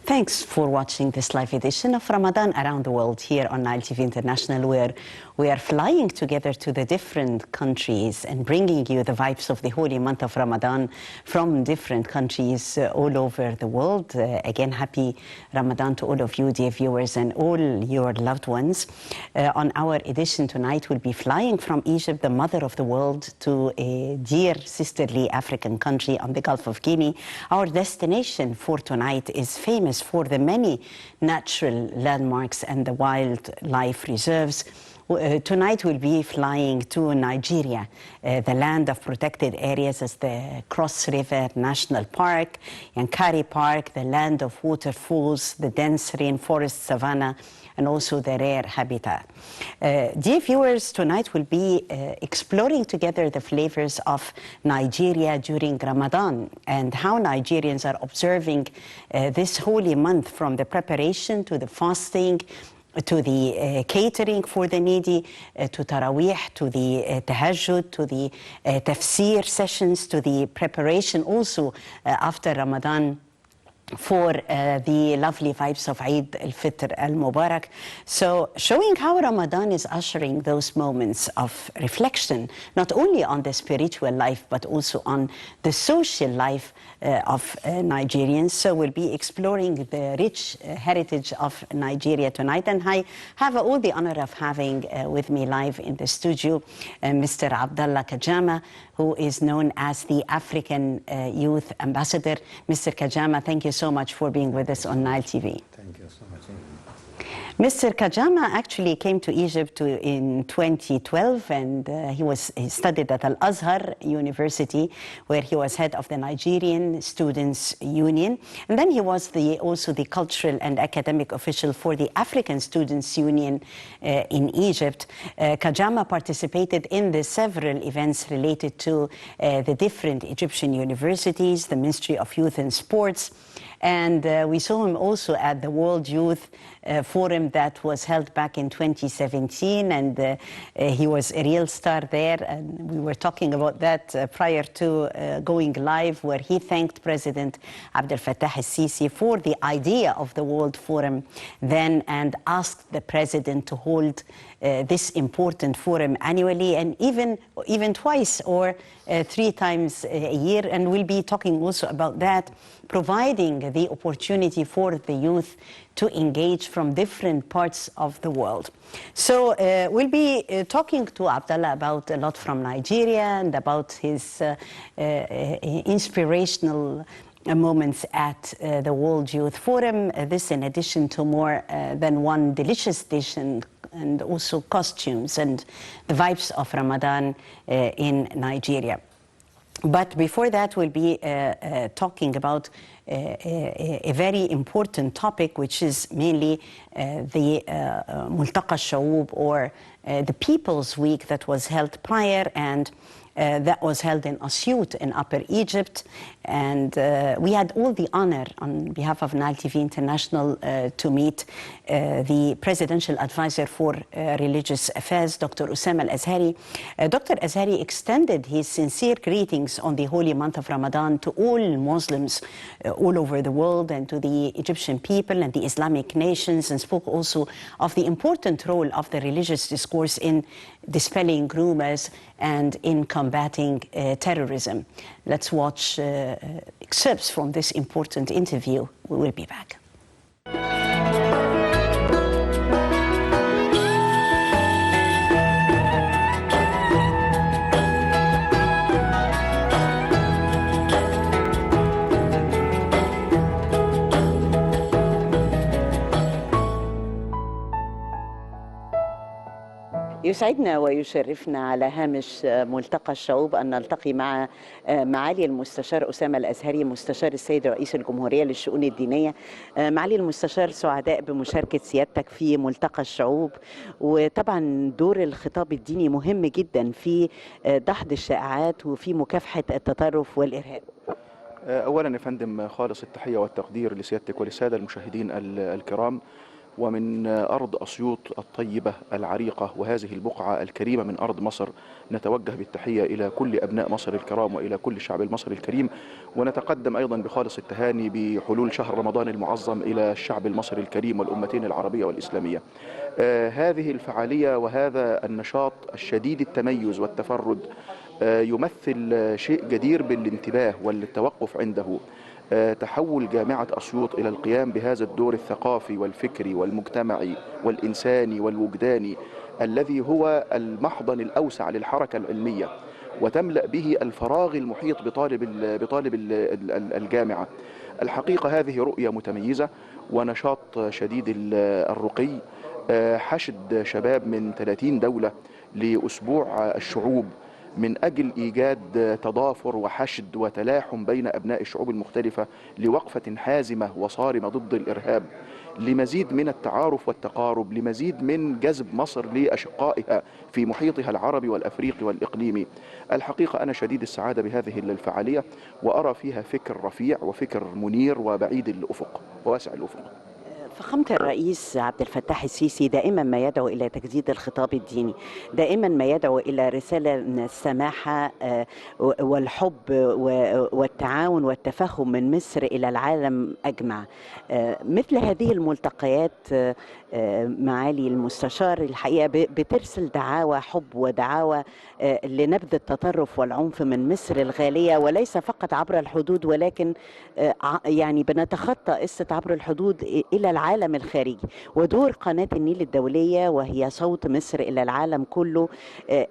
Thanks for watching this live edition of Ramadan Around the World here on Nile TV International, where we are flying together to the different countries and bringing you the vibes of the holy month of Ramadan from different countries all over the world. Again, happy Ramadan to all of you, dear viewers, and all your loved ones. On our edition tonight, we'll be flying from Egypt, the mother of the world, to a dear sisterly African country on the Gulf of Guinea. Our destination for tonight is famous for the many natural landmarks and the wildlife reserves. Tonight we'll be flying to Nigeria, the land of protected areas as the Cross River National Park, Yankari Park, the land of waterfalls, the dense rainforest savanna, and also the rare habitat. Dear viewers, tonight we'll be exploring together the flavors of Nigeria during Ramadan and how Nigerians are observing this holy month, from the preparation to the fasting, to the catering for the needy, to Taraweeh, to the Tahajjud, to the tafsir sessions, to the preparation also after Ramadan for the lovely vibes of Eid al-Fitr al-Mubarak. So showing how Ramadan is ushering those moments of reflection, not only on the spiritual life, but also on the social life of Nigerians. So we'll be exploring the rich heritage of Nigeria tonight. And I have all the honor of having with me live in the studio Mr. Abdallah Kajama, who is known as the African Youth Ambassador. Mr. Kajama, thank you so much for being with us on Nile TV. Thank you so much. Mr. Kajama actually came to Egypt in 2012, and he studied at Al-Azhar University, where he was head of the Nigerian Students' Union. And then he was also the cultural and academic official for the African Students' Union in Egypt. Kajama participated in the several events related to the different Egyptian universities, the Ministry of Youth and Sports. And we saw him also at the World Youth Forum that was held back in 2017, and he was a real star there. And we were talking about that prior to going live, where he thanked President Abdel Fattah al-Sisi for the idea of the World Forum then, and asked the president to hold this important forum annually, and even twice or 3 times a year. And we'll be talking also about that, providing the opportunity for the youth to engage from different parts of the world. So we'll be talking to Abdallah about a lot from Nigeria and about his inspirational moments at the World Youth Forum. This in addition to more than one delicious dish and also costumes and the vibes of Ramadan in Nigeria. But before that, we'll be talking about a very important topic, which is mainly the Multaqa al-Shaoub, or the People's Week that was held prior, and that was held in Asyut in Upper Egypt. And we had all the honor on behalf of Nile TV International to meet the Presidential Advisor for Religious Affairs, Dr. Osama al-Azhari. Dr. Azhari extended his sincere greetings on the holy month of Ramadan to all Muslims all over the world, and to the Egyptian people and the Islamic nations, and spoke also of the important role of the religious discourse in dispelling rumors and in combating terrorism. Let's watch excerpts from this important interview. We will be back. يسعدنا ويشرفنا على هامش ملتقى الشعوب أن نلتقي مع معالي المستشار أسامة الأزهري، مستشار السيد رئيس الجمهورية للشؤون الدينية. معالي المستشار، سعداء بمشاركة سيادتك في ملتقى الشعوب. وطبعا دور الخطاب الديني مهم جدا في دحض الشائعات وفي مكافحة التطرف والإرهاب. أولا يا فندم، خالص التحية والتقدير لسيادتك وللسادة المشاهدين الكرام، ومن أرض أسيوط الطيبة العريقة وهذه البقعة الكريمة من أرض مصر نتوجه بالتحية إلى كل أبناء مصر الكرام وإلى كل الشعب المصري الكريم، ونتقدم أيضا بخالص التهاني بحلول شهر رمضان المعظم إلى الشعب المصري الكريم والأمتين العربية والإسلامية. هذه الفعالية وهذا النشاط الشديد التميز والتفرد يمثل شيء جدير بالانتباه والتوقف عنده. تحول جامعة أسيوط إلى القيام بهذا الدور الثقافي والفكري والمجتمعي والإنساني والوجداني الذي هو المحضن الأوسع للحركة العلمية، وتملأ به الفراغ المحيط بطالب الجامعة. الحقيقة هذه رؤية متميزة ونشاط شديد الرقي. حشد شباب من 30 دولة لأسبوع الشعوب من أجل إيجاد تضافر وحشد وتلاحم بين أبناء الشعوب المختلفة لوقفة حازمة وصارمة ضد الإرهاب، لمزيد من التعارف والتقارب، لمزيد من جذب مصر لأشقائها في محيطها العربي والأفريقي والإقليمي. الحقيقة أنا شديد السعادة بهذه الفعالية، وأرى فيها فكر رفيع وفكر منير وبعيد الأفق وواسع الأفق. فخامة الرئيس عبد الفتاح السيسي دائما ما يدعو إلى تجديد الخطاب الديني، دائما ما يدعو إلى رسالة من السماحة والحب والتعاون والتفهم من مصر إلى العالم أجمع. مثل هذه الملتقيات معالي المستشار الحقيقة بترسل دعاوى حب ودعاوى لنبذ التطرف والعنف من مصر الغالية، وليس فقط عبر الحدود، ولكن يعني بنتخطى قصة عبر الحدود إلى العالم الخارجي. ودور قناة النيل الدولية وهي صوت مصر إلى العالم كله،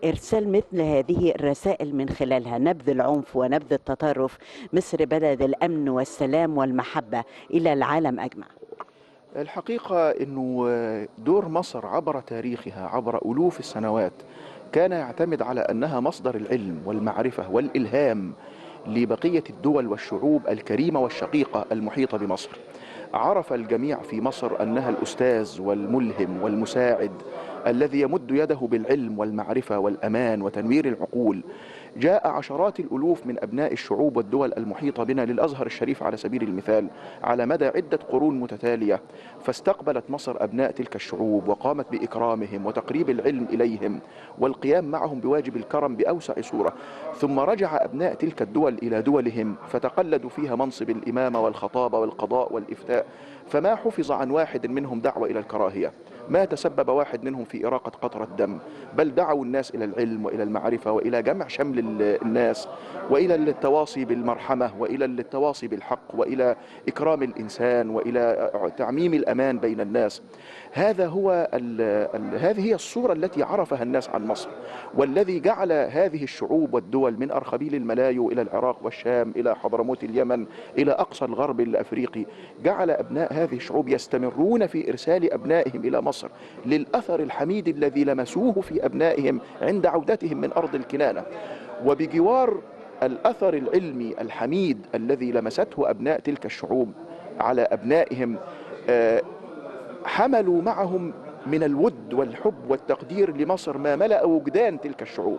إرسال مثل هذه الرسائل من خلالها نبذ العنف ونبذ التطرف. مصر بلد الأمن والسلام والمحبة إلى العالم أجمع. الحقيقة أنه دور مصر عبر تاريخها عبر ألوف السنوات كان يعتمد على أنها مصدر العلم والمعرفة والإلهام لبقية الدول والشعوب الكريمة والشقيقة المحيطة بمصر. عرف الجميع في مصر أنها الأستاذ والملهم والمساعد الذي يمد يده بالعلم والمعرفة والأمان وتنوير العقول. جاء عشرات الألوف من أبناء الشعوب والدول المحيطة بنا للأزهر الشريف على سبيل المثال على مدى عدة قرون متتالية، فاستقبلت مصر أبناء تلك الشعوب وقامت بإكرامهم وتقريب العلم إليهم والقيام معهم بواجب الكرم بأوسع صورة. ثم رجع أبناء تلك الدول إلى دولهم فتقلدوا فيها منصب الإمامة والخطابة والقضاء والإفتاء، فما حفظ عن واحد منهم دعوة إلى الكراهية، ما تسبب واحد منهم في إراقة قطرة دم، بل دعوا الناس إلى العلم وإلى المعرفة وإلى جمع شمل الناس وإلى التواصي بالمرحمة وإلى التواصي بالحق وإلى إكرام الإنسان وإلى تعميم الأمان بين الناس. هذه هي الصورة التي عرفها الناس عن مصر، والذي جعل هذه الشعوب والدول من أرخبيل الملايو إلى العراق والشام إلى حضرموت اليمن إلى أقصى الغرب الأفريقي، جعل أبناء هذه الشعوب يستمرون في إرسال أبنائهم إلى مصر للأثر الحميد الذي لمسوه في أبنائهم عند عودتهم من أرض الكنانة. وبجوار الأثر العلمي الحميد الذي لمسته أبناء تلك الشعوب على أبنائهم، حملوا معهم من الود والحب والتقدير لمصر ما ملأ وجدان تلك الشعوب.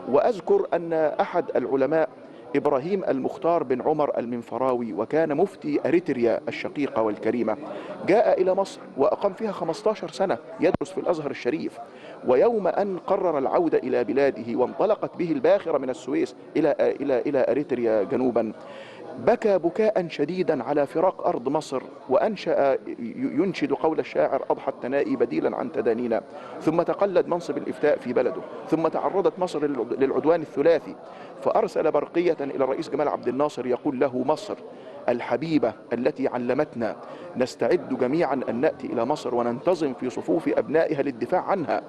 وأذكر أن أحد العلماء إبراهيم المختار بن عمر المنفراوي، وكان مفتي أريتريا الشقيقة والكريمة، جاء إلى مصر وأقام فيها 15 سنة يدرس في الأزهر الشريف. ويوم أن قرر العودة إلى بلاده وانطلقت به الباخرة من السويس إلى أريتريا جنوبا، بكى بكاء شديدا على فراق أرض مصر، وأنشأ ينشد قول الشاعر أضحى التنائي بديلا عن تدانينا. ثم تقلد منصب الإفتاء في بلده، ثم تعرضت مصر للعدوان الثلاثي، فأرسل برقية إلى الرئيس جمال عبد الناصر يقول له: مصر الحبيبة التي علمتنا نستعد جميعا أن نأتي إلى مصر وننتظم في صفوف أبنائها للدفاع عنها.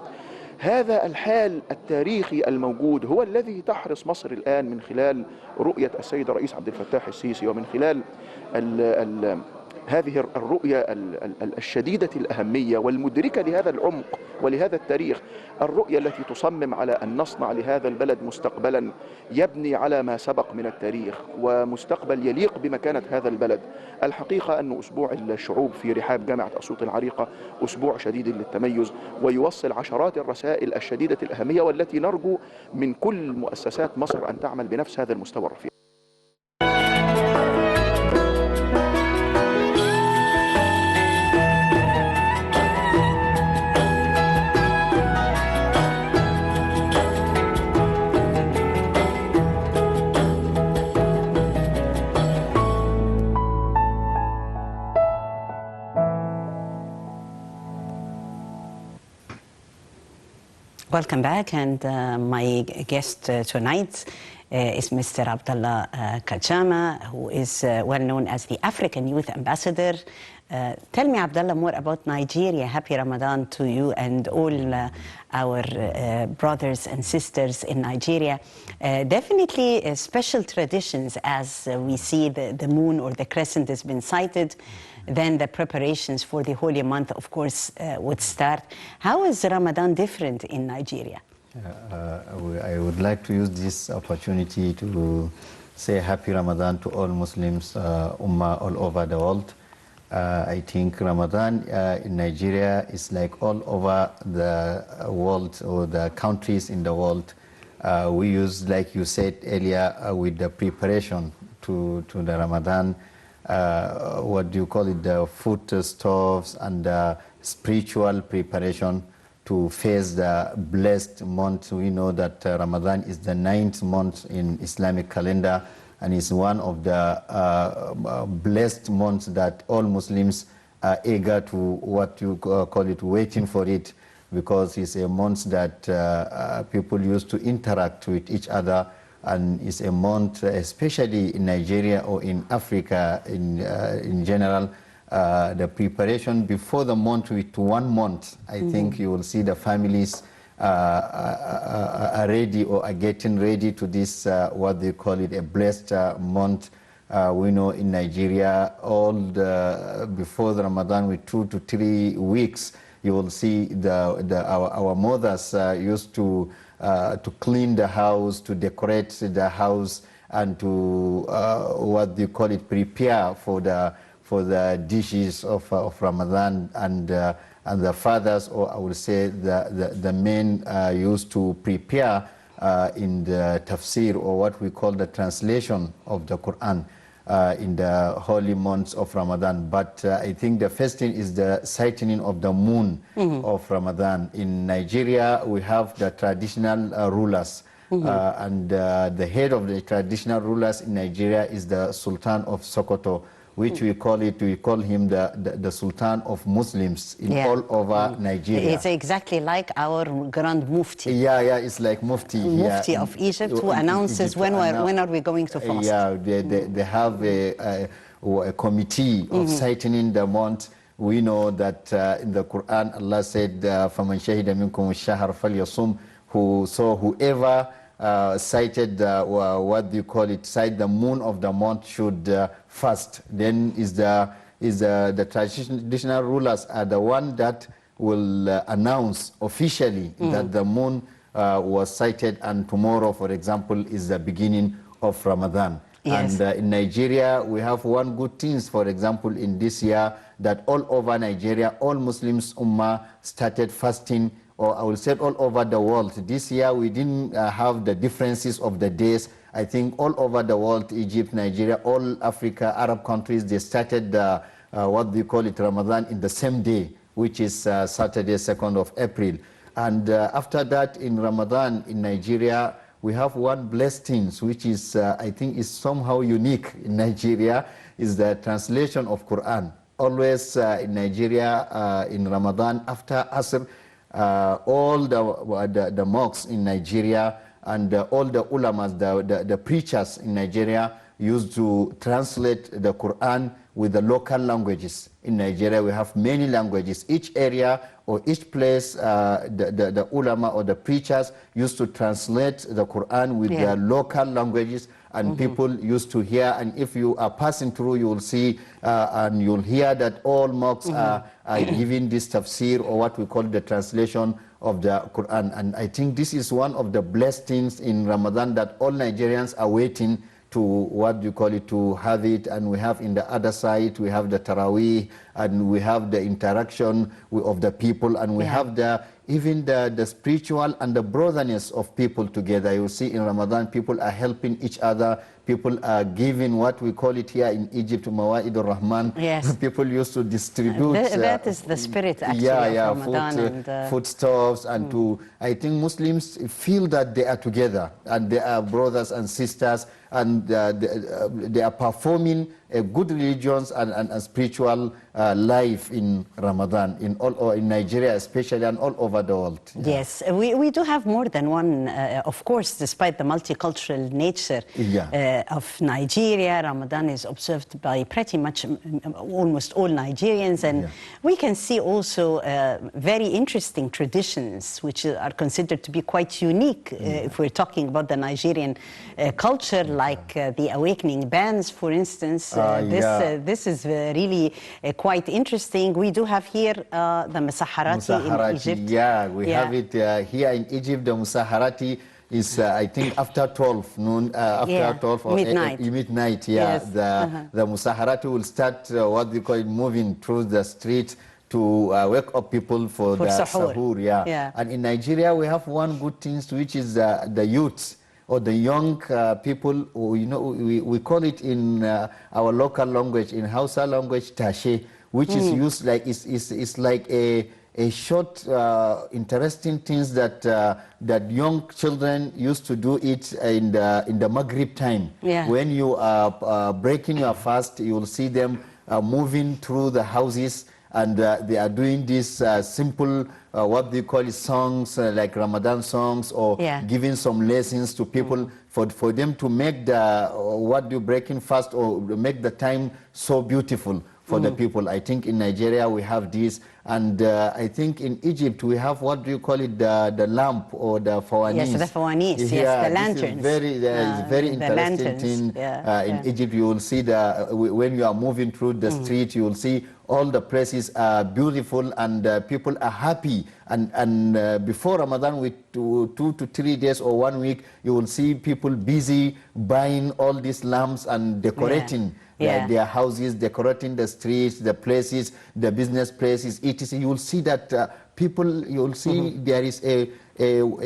هذا الحال التاريخي الموجود هو الذي تحرص مصر الآن من خلال رؤية السيد الرئيس عبد الفتاح السيسي، ومن خلال هذه الرؤية الشديدة الأهمية والمدركة لهذا العمق ولهذا التاريخ، الرؤية التي تصمم على أن نصنع لهذا البلد مستقبلا يبني على ما سبق من التاريخ ومستقبل يليق بمكانة هذا البلد. الحقيقة أن أسبوع الشعوب في رحاب جامعة أسيوط العريقة أسبوع شديد للتميز، ويوصل عشرات الرسائل الشديدة الأهمية والتي نرجو من كل مؤسسات مصر أن تعمل بنفس هذا المستوى الرفيع. Welcome back, and my guest tonight is Mr. Abdullah Kajama, who is well known as the African Youth Ambassador. Tell me, Abdullah, more about Nigeria. Happy Ramadan to you and all our brothers and sisters in Nigeria. Definitely special traditions as we see the moon or the crescent has been sighted. Then the preparations for the holy month, of course, would start. How is Ramadan different in Nigeria? I would like to use this opportunity to say Happy Ramadan to all Muslims, Ummah all over the world. I think Ramadan in Nigeria is like all over the world or the countries in the world. We use, like you said earlier, with the preparation to the Ramadan, what do you call it, the food stoves and the spiritual preparation to face the blessed month. We know that Ramadan is the 9th month in Islamic calendar and is one of the blessed months that all Muslims are eager to, what you call it, waiting for it, because it's a month that people used to interact with each other, and it's a month, especially in Nigeria or in Africa in general, the preparation before the month with 1 month, I think you will see the families are ready or are getting ready to this, what they call it, a blessed month. We know in Nigeria, before the Ramadan with 2 to 3 weeks, you will see our mothers used to clean the house, to decorate the house, and to what they call it, prepare for the dishes of Ramadan, and the fathers, or I would say the men, used to prepare in the tafsir, or what we call the translation of the Quran in the holy months of Ramadan. But I think the first thing is the sighting of the moon of Ramadan. In Nigeria, we have the traditional rulers, and the head of the traditional rulers in Nigeria is the Sultan of Sokoto, which we call him the Sultan of Muslims in all over Nigeria. It's exactly like our Grand Mufti. Yeah, it's like Mufti. Mufti of Egypt, who announces when are we going to fast. Yeah, they have a committee of sightening the month. We know that in the Quran, Allah said, فَمَنْ شَهِدَ مِنْكُمُ الشَّهْرَ فَلْيَصُمْ. Whoever sighted what do you call it, sight the moon of the month should fast. Then the traditional rulers are the one that will announce officially that the moon was sighted, and tomorrow, for example, is the beginning of Ramadan. Yes. And in Nigeria, we have one good thing, for example, in this year, that all over Nigeria, all Muslims Ummah started fasting, or I will say all over the world. This year, we didn't have the differences of the days. I think all over the world, Egypt, Nigeria, all Africa, Arab countries, they started what they call it, Ramadan, in the same day, which is Saturday, 2nd of April. And after that, in Ramadan, in Nigeria, we have one blessed thing, which is, I think, is somehow unique in Nigeria, is the translation of Quran. Always in Nigeria, in Ramadan, after Asr, all the mosques in Nigeria and all the ulamas, the preachers in Nigeria used to translate the Quran with the local languages. In Nigeria, we have many languages. Each area or each place, the ulama or the preachers used to translate the Quran with the local languages, and people used to hear. And if you are passing through, you will see and you'll hear that all mosques are giving this tafsir, or what we call the translation of the Quran. And I think this is one of the blessed things in Ramadan, that all Nigerians are waiting to, what you call it, to have it. And we have in the other side, we have the Taraweeh, and we have the interaction of the people, and we have even the spiritual and the brotherness of people together. You see in Ramadan, people are helping each other. People are giving, what we call it here in Egypt, Mawa'id al-Rahman. Yes. People used to distribute. That is the spirit, actually, of Ramadan. Foodstuffs, and I think Muslims feel that they are together, and they are brothers and sisters, and they are performing a good religions and a spiritual life in Ramadan, in Nigeria especially, and all over the world. Yeah. Yes, we do have more than one, of course, despite the multicultural nature of Nigeria. Ramadan is observed by pretty much almost all Nigerians, and we can see also very interesting traditions which are considered to be quite unique if we're talking about the Nigerian culture, like the awakening bands, for instance. This is really quite interesting. We do have here the Musaharati in Egypt. Yeah, we have it here in Egypt. The Musaharati is, I think, after 12 noon, after 12 or midnight. Midnight. Yeah, Yes. The Musaharati will start what we call it, moving through the street to wake up people for the sahur. Yeah. And in Nigeria, we have one good thing, which is the youths or the young people. We call it in our local language, in Hausa language, tashe, which is used like it's like a short, interesting things that young children used to do it in the Maghrib time. Yeah. When you are breaking your fast, you will see them moving through the houses, and they are doing this simple, what they call it, songs, like Ramadan songs, or giving some lessons to people for them to make the breaking fast or make the time so beautiful for the people. I think in Nigeria we have this, and I think in Egypt we have, what do you call it, the lamp or the fawanis. Yes, the fawanis, yes, the lanterns. It's very interesting thing. In Egypt you will see when you are moving through the street, you will see all the places are beautiful, and people are happy. And before Ramadan, with 2 to 3 days or 1 week, you will see people busy buying all these lamps and decorating their houses, decorating the streets, the places, the business places, etc. You will see that people, you will see there is a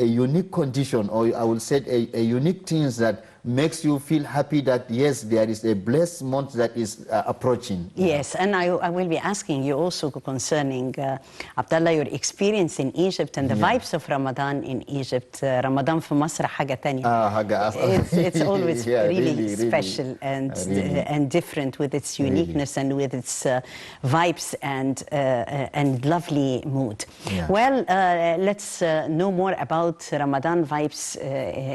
unique condition, or I will say a unique things that makes you feel happy that yes, there is a blessed month that is approaching. Yes, and I will be asking you also concerning, Abdullah, your experience in Egypt and the vibes of Ramadan in Egypt. Ramadan في مصر حاجة تانية. It's always really special and different with its uniqueness and with its vibes and lovely mood. Well, let's know more about Ramadan vibes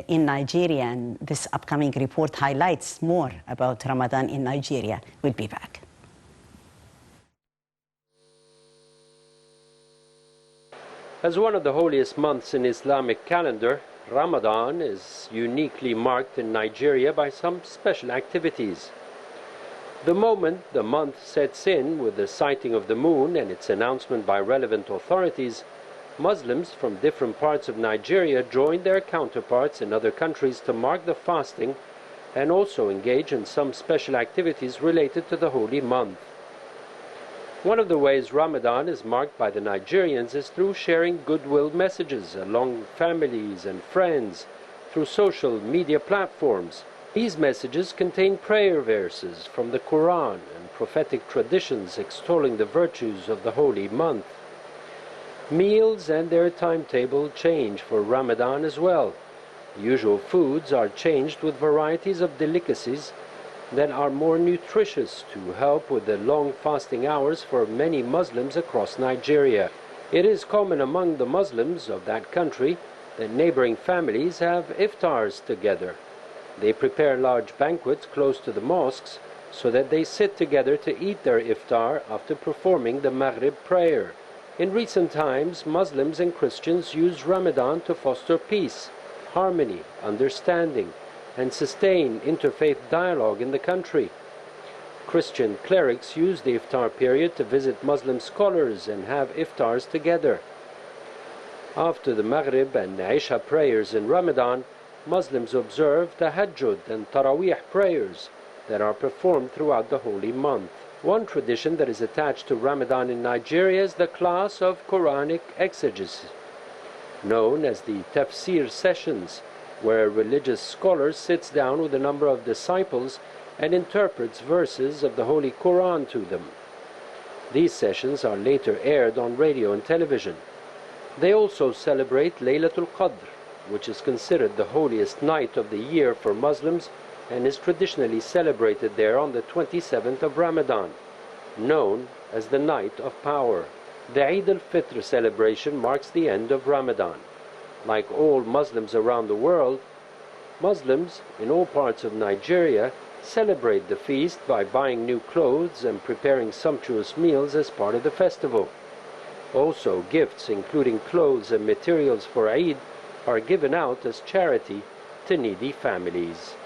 in Nigeria, and this upcoming report highlights more about Ramadan in Nigeria. We'll be back. As one of the holiest months in Islamic calendar, Ramadan is uniquely marked in Nigeria by some special activities. The moment the month sets in with the sighting of the moon and its announcement by relevant authorities, Muslims from different parts of Nigeria join their counterparts in other countries to mark the fasting and also engage in some special activities related to the holy month. One of the ways Ramadan is marked by the Nigerians is through sharing goodwill messages among families and friends through social media platforms. These messages contain prayer verses from the Quran and prophetic traditions extolling the virtues of the holy month. Meals and their timetable change for Ramadan as well. Usual foods are changed with varieties of delicacies that are more nutritious to help with the long fasting hours for many Muslims across Nigeria. It is common among the Muslims of that country that neighboring families have iftars together. They prepare large banquets close to the mosques so that they sit together to eat their iftar after performing the Maghrib prayer. In recent times, Muslims and Christians use Ramadan to foster peace, harmony, understanding, and sustain interfaith dialogue in the country. Christian clerics use the iftar period to visit Muslim scholars and have iftars together. After the Maghrib and Isha prayers in Ramadan, Muslims observe Tahajjud and Taraweeh prayers that are performed throughout the holy month. One tradition that is attached to Ramadan in Nigeria is the class of Quranic exegesis, known as the tafsir sessions, where a religious scholar sits down with a number of disciples and interprets verses of the Holy Quran to them. These sessions are later aired on radio and television. They also celebrate Laylatul Qadr, which is considered the holiest night of the year for Muslims and is traditionally celebrated there on the 27th of Ramadan, known as the Night of Power. The Eid al-Fitr celebration marks the end of Ramadan. Like all Muslims around the world, Muslims in all parts of Nigeria celebrate the feast by buying new clothes and preparing sumptuous meals as part of the festival. Also, gifts including clothes and materials for Eid are given out as charity to needy families.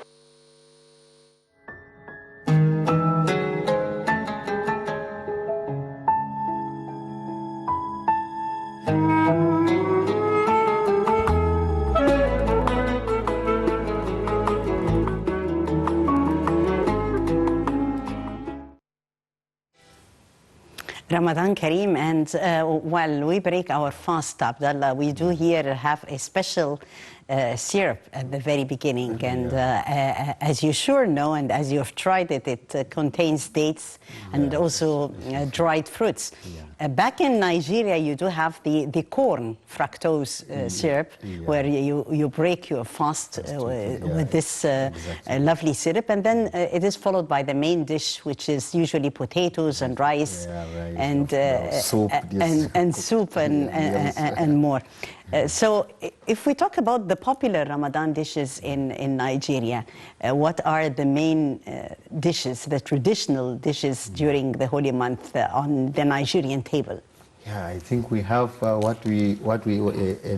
Ramadan Kareem, and while we break our fast, Abdullah, we do here have a special syrup at the very beginning, and as you sure know, and as you have tried it, it contains dates and also dried fruits. Back in Nigeria, you do have the corn fructose syrup, where you break your fast with this lovely syrup, and then it is followed by the main dish, which is usually potatoes and rice and soup and more. So if we talk about the popular Ramadan dishes in Nigeria, what are the main dishes, the traditional dishes during the holy month on the Nigerian table? Yeah, I think we have a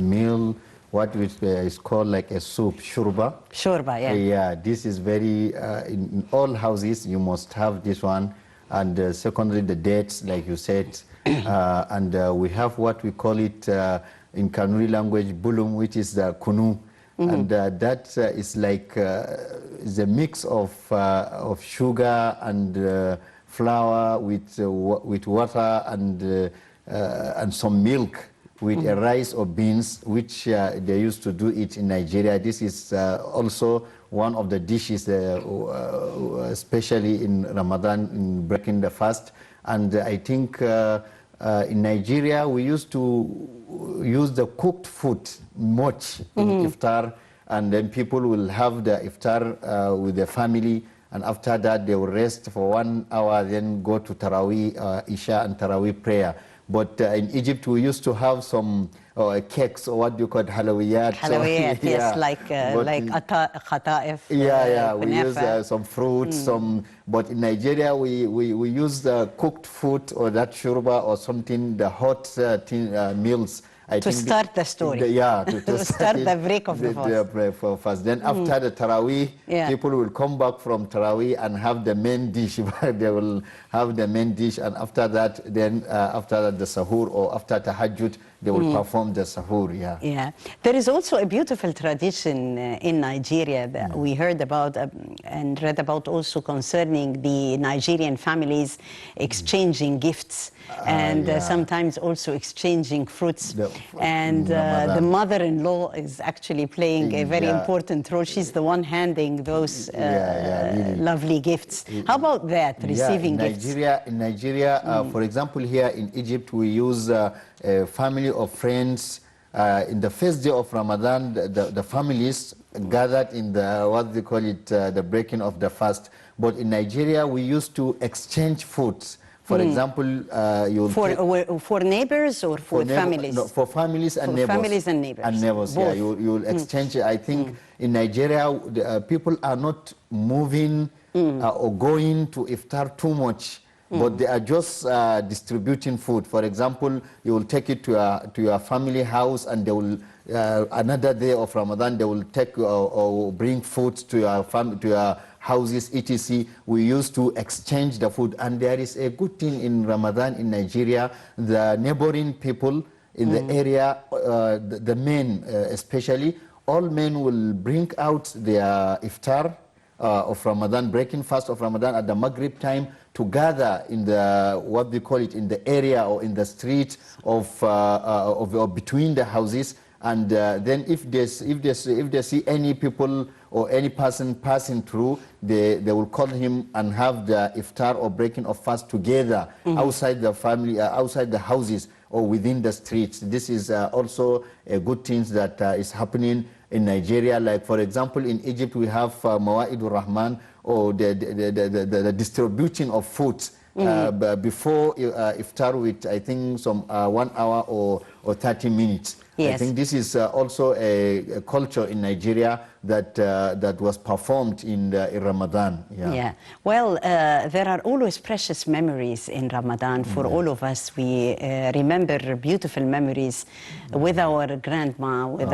meal, what is called like a soup, shurba. Shurba, yeah. Yeah, this is very, in all houses you must have this one. And secondly, the dates, like you said. And we have what we call it in Kanuri language, bulum, which is the kunu. And that is like is a mix of sugar and flour with water and some milk with a rice or beans, which they used to do it in Nigeria. This is also one of the dishes, especially in Ramadan, in breaking the fast. And I think in Nigeria, we used to use the cooked food much in iftar, and then people will have the iftar with their family, and after that they will rest for 1 hour, then go to Taraweeh, Isha and Taraweeh prayer. But in Egypt, we used to have some cakes, or what do you call it, halawiyat. Halawiyat, yes, like khata'if. We use some fruits, but in Nigeria, we use the cooked food or that shurba or something, the hot meals. To start the story. To start the break of the fast. Then after the Taraweeh, people will come back from Taraweeh and have the main dish. They will have the main dish, and after that, then after the sahur or after tahajjud, they will perform the sahur. Yeah. There is also a beautiful tradition in Nigeria that we heard about and read about also concerning the Nigerian families exchanging gifts and sometimes also exchanging fruits. The mother-in-law is actually playing a very important role. She's the one handing those lovely gifts. How about that, receiving gifts? In Nigeria, for example, here in Egypt, we use a family of friends. In the first day of Ramadan, the families gathered in the, what they call it, the breaking of the fast. But in Nigeria, we used to exchange foods. For example, for neighbors or for families? No, for families and neighbors. For families and neighbors. And neighbors, both. You'll exchange. I think in Nigeria, people are not moving or going to iftar too much, but they are just distributing food. For example, you will take it to your family house, and they will another day of Ramadan they will take or bring food to your houses, etc. We used to exchange the food, and there is a good thing in Ramadan in Nigeria. The neighboring people in the area, the men especially, all men will bring out their iftar of Ramadan, breaking fast of Ramadan at the Maghrib time, to gather in the, what we call it, in the area or in the street of between the houses. And then if they see any people or any person passing through, they will call him and have the iftar or breaking of fast together outside the family, outside the houses or within the streets. This is also a good thing that is happening. in Nigeria. Like, for example, in Egypt, we have Mawaidur Rahman, or the distributing of food before iftar with, I think, some 1 hour or 30 minutes. Yes. I think this is also a culture in Nigeria that that was performed in Ramadan. Yeah. Well, there are always precious memories in Ramadan for all of us. We remember beautiful memories with our grandma, with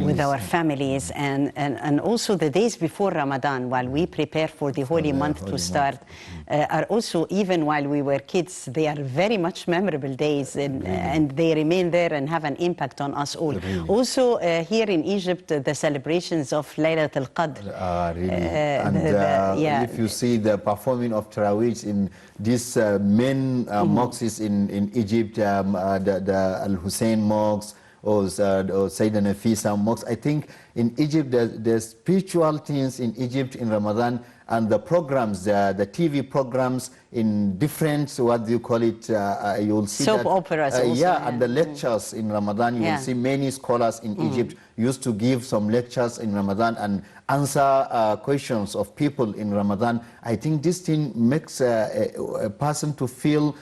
with our families, and also the days before Ramadan, while we prepare for the holy month to start, are also, even while we were kids, they are very much memorable days, and they remain there and have an impact on us all. Also, here in Egypt, the celebrations of Laylat al-Qadr. If you see the performing of Tarawih in these main mosques in Egypt, the Al-Hussein mosque, or Sayyidina Nafisa mosque, I think in Egypt there's spiritual things in Egypt in Ramadan, and the programs, the TV programs in different, what do you call it, you'll see soap operas also, yeah, and the lectures in Ramadan, you will see many scholars in Egypt used to give some lectures in Ramadan and answer questions of people in Ramadan. I think this thing makes a person to feel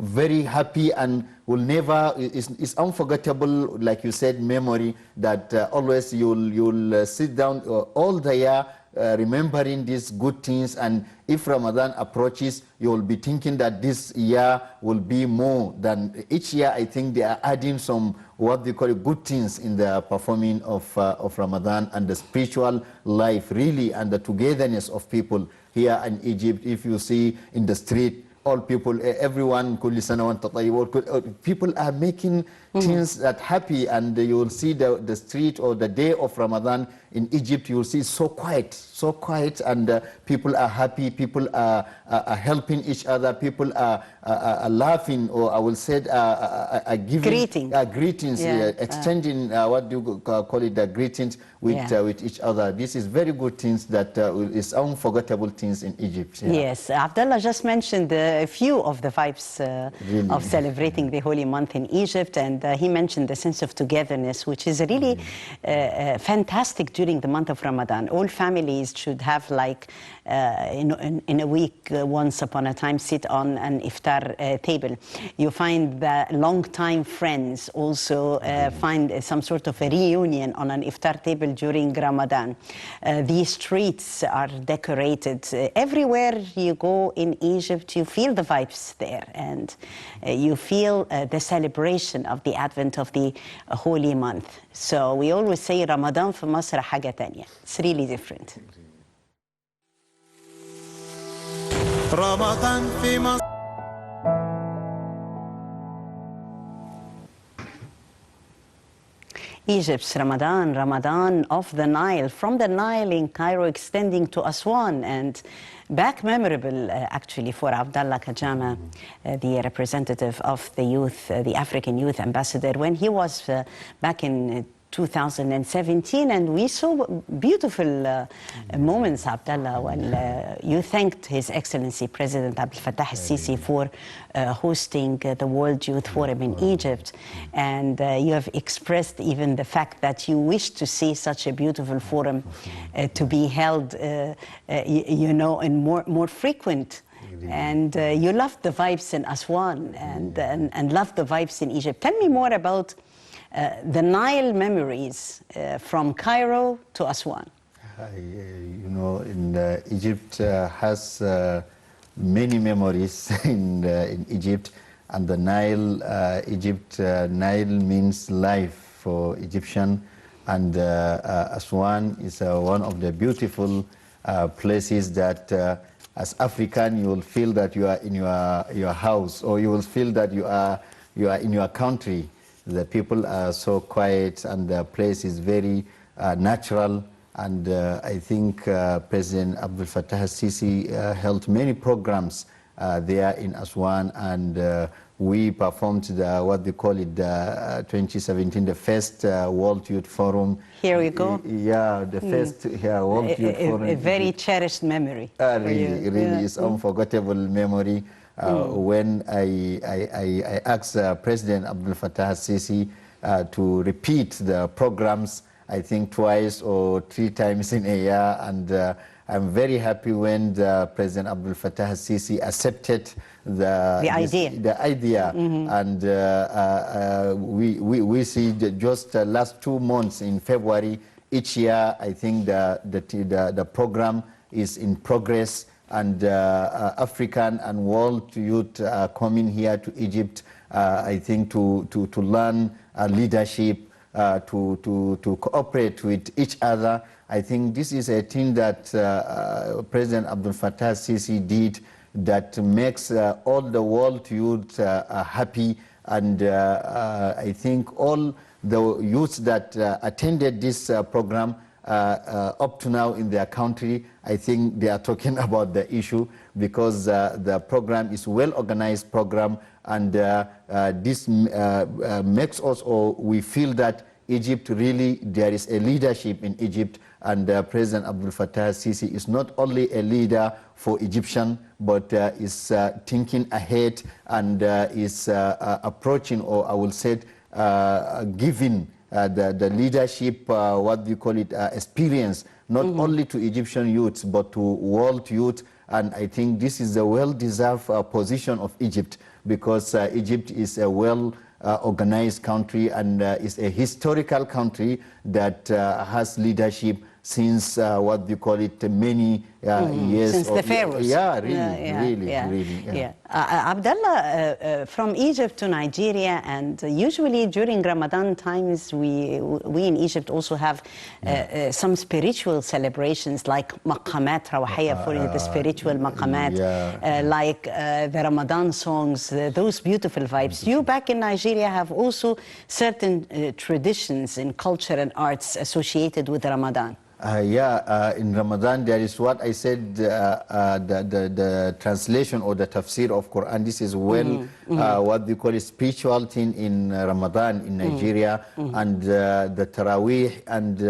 very happy, and will never, is unforgettable, like you said, memory that always you'll sit down all the year remembering these good things, and if Ramadan approaches, you will be thinking that this year will be more than each year. I think they are adding some, what they call it, good things in the performing of Ramadan, and the spiritual life really, and the togetherness of people here in Egypt. If you see in the street, all people, everyone, people are making things that happy, and you will see the street or the day of Ramadan in Egypt, you will see so quiet, and people are happy, people are helping each other, people are laughing, or I will say giving greetings, exchanging what do you call it, the greetings with each other. This is very good things that is unforgettable things in Egypt. Yes, Abdullah just mentioned a few of the vibes of celebrating the holy month in Egypt, and he mentioned the sense of togetherness, which is really fantastic during the month of Ramadan. All families should have, like, in a week, once upon a time, sit on an iftar table. You find that long-time friends also find some sort of a reunion on an iftar table during Ramadan. The streets are decorated. Everywhere you go in Egypt, you feel the vibes there, and you feel the celebration of the advent of the holy month. So we always say Ramadan في مصر حاجة تانية. It's really different. رمضان في مصر. Egypt's Ramadan of the Nile, from the Nile in Cairo extending to Aswan, and back memorable actually for Abdallah Kajama, the representative of the youth, the African Youth Ambassador, when he was back in 2017, and we saw beautiful moments, Abdallah, when you thanked His Excellency President Abdel Fattah al-Sisi for hosting the World Youth Forum in Egypt, and you have expressed even the fact that you wish to see such a beautiful forum to be held, you know, in more frequent. And you loved the vibes in Aswan and loved the vibes in Egypt. Tell me more about the Nile memories from Cairo to Aswan. You know, Egypt has many memories in Egypt, and the Nile, Nile means life for Egyptian, and Aswan is one of the beautiful places that as African you will feel that you are in your house, or you will feel that you are in your country. The people are so quiet, and the place is very natural. And I think President Abdel Fattah al-Sisi held many programs there in Aswan, and we performed what they call it, 2017, the first World Youth Forum. Here we go. Yeah, the first World Youth Forum. A very cherished memory. Really, it's unforgettable memory. When I asked President Abdel Fattah al-Sisi to repeat the programs, I think twice or 3 times in a year, and I'm very happy when President Abdel Fattah al-Sisi accepted the idea. And we see just the last 2 months in February each year. I think the program is in progress, and African and world youth are coming here to Egypt, I think to learn leadership, to cooperate with each other. I think this is a thing that President Abdel Fattah al-Sisi did that makes all the world youth happy, and I think all the youths that attended this program up to now in their country, I think they are talking about the issue, because the program is well-organized program, and this makes us, or we feel that Egypt really, there is a leadership in Egypt, and President Abdel Fattah al-Sisi is not only a leader for Egyptian, but is thinking ahead, and is approaching, or I will say, giving the leadership, what do you call it, experience, not only to Egyptian youths, but to world youth. And I think this is a well-deserved position of Egypt, because Egypt is a well-organized country, and is a historical country that has leadership since what do you call it, many years. Since the pharaohs. Yeah, really. Abdullah, from Egypt to Nigeria, and usually during Ramadan times, we in Egypt also have some spiritual celebrations like maqamat rawahiyya, for the spiritual maqamat, like the Ramadan songs, those beautiful vibes. You back in Nigeria have also certain traditions in culture and arts associated with Ramadan. In Ramadan there is what I said, the translation or the tafsir of Quran. This is what they call a spiritual thing in Ramadan in Nigeria, and the Taraweeh, and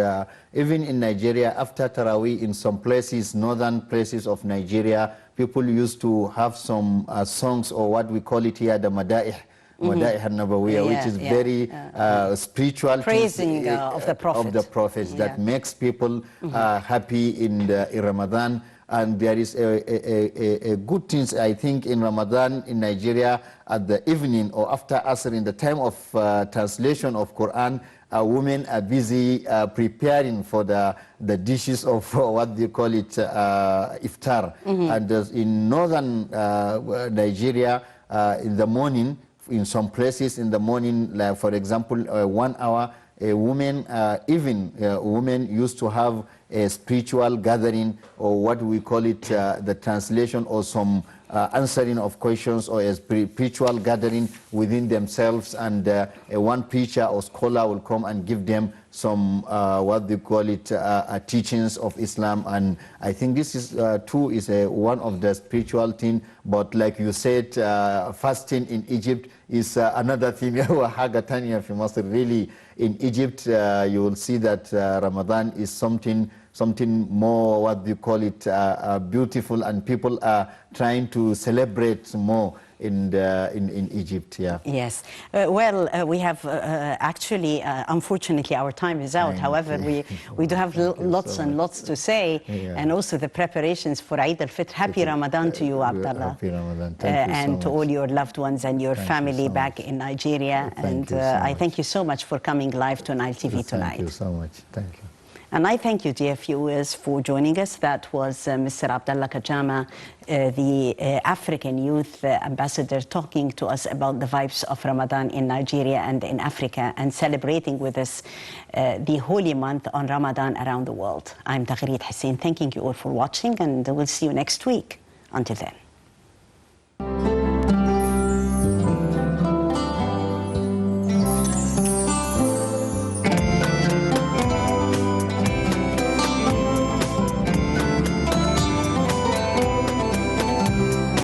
even in Nigeria after Taraweeh, in some places, northern places of Nigeria, people used to have some songs, or what we call it here, the Mada'ih. Which is very spiritual, praising of the Prophet. That makes people happy in Ramadan. And there is a good thing, I think, in Ramadan in Nigeria, at the evening or after Asr, in the time of translation of Quran, women are busy preparing for the dishes of what they call it, iftar. And in northern Nigeria, in the morning, in some places in the morning, like for example, 1 hour, a woman, women used to have a spiritual gathering, or what we call it, the translation, or some answering of questions, or a spiritual gathering within themselves, and one preacher or scholar will come and give them some what they call it, teachings of Islam. And I think this is too is one of the spiritual thing. But like you said, fasting in Egypt is another thing. Really, in Egypt, you will see that Ramadan is something more, what do you call it, beautiful, and people are trying to celebrate more in Egypt. Yes. We have actually, unfortunately, our time is out. However, we do have lots and lots to say, and also the preparations for Eid al-Fitr. Happy Ramadan to you, Abdullah. Happy Ramadan. Thank you and so to much. all your loved ones and your family back in Nigeria. Thank you so I much. thank you so much for coming live to Nile TV tonight. Thank you so much. Thank you. And I thank you, dear viewers, for joining us. That was Mr. Abdullah Kajama, the African Youth Ambassador, talking to us about the vibes of Ramadan in Nigeria and in Africa, and celebrating with us the holy month on Ramadan around the world. I'm Taghreed Hussein, thanking you all for watching, and we'll see you next week. Until then.